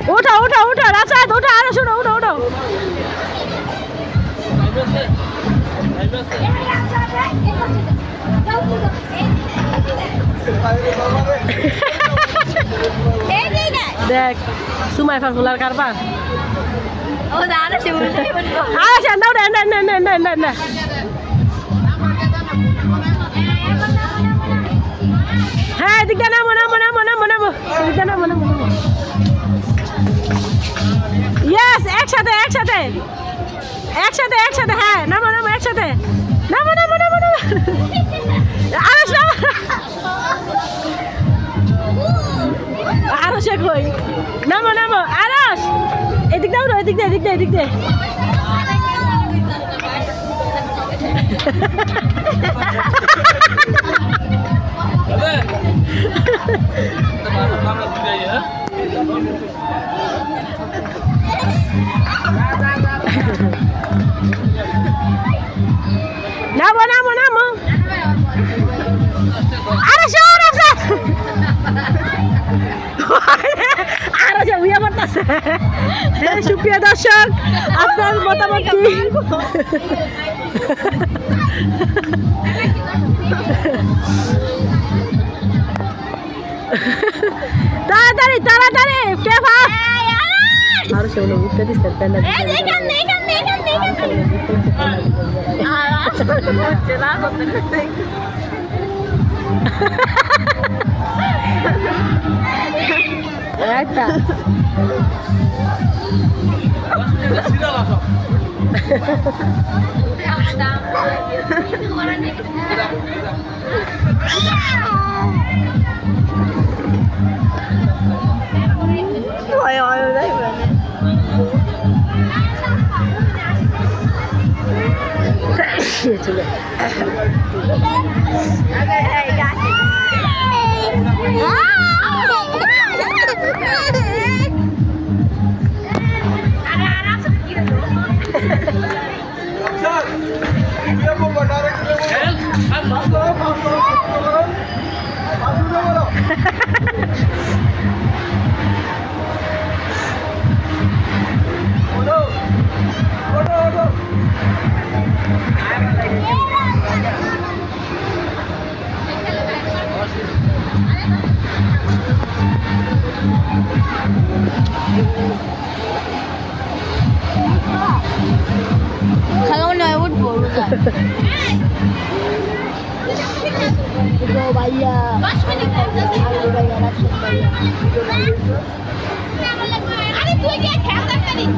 উঠো উঠো উঠো রাসাদ উঠো আরো শুনো উঠো উঠো দেখ সুমাই ফাগুলার কারবার ও দাঁড়া সে উঠে আচ্ছা নাও না না না না না না হ্যাঁ এদিকে নামো নামো নামো নামো নামো এদিকে নামো নামো ইয়েস একসাথে একসাথে একসাথে একসাথে হ্যাঁ নামো নামো একসাথে নামো নামো নামো নামো আরশ নামো আরশ কই নামো নামো আরশ এদিক দাও এদিক দে এদিক দে এদিক দে নামো নামো নামো আরে শোন আরো যে উইয়া করতেছে সুপ্রিয় দর্শক আপনার মতামত কি তাড়াতাড়ি তাড়াতাড়ি কে ফাস আরো সে উঠতে দিছে পেন্ডা একটা চলে খালাম নয় উঠবো ভাইয়া আরে তুই কে খেলা করিস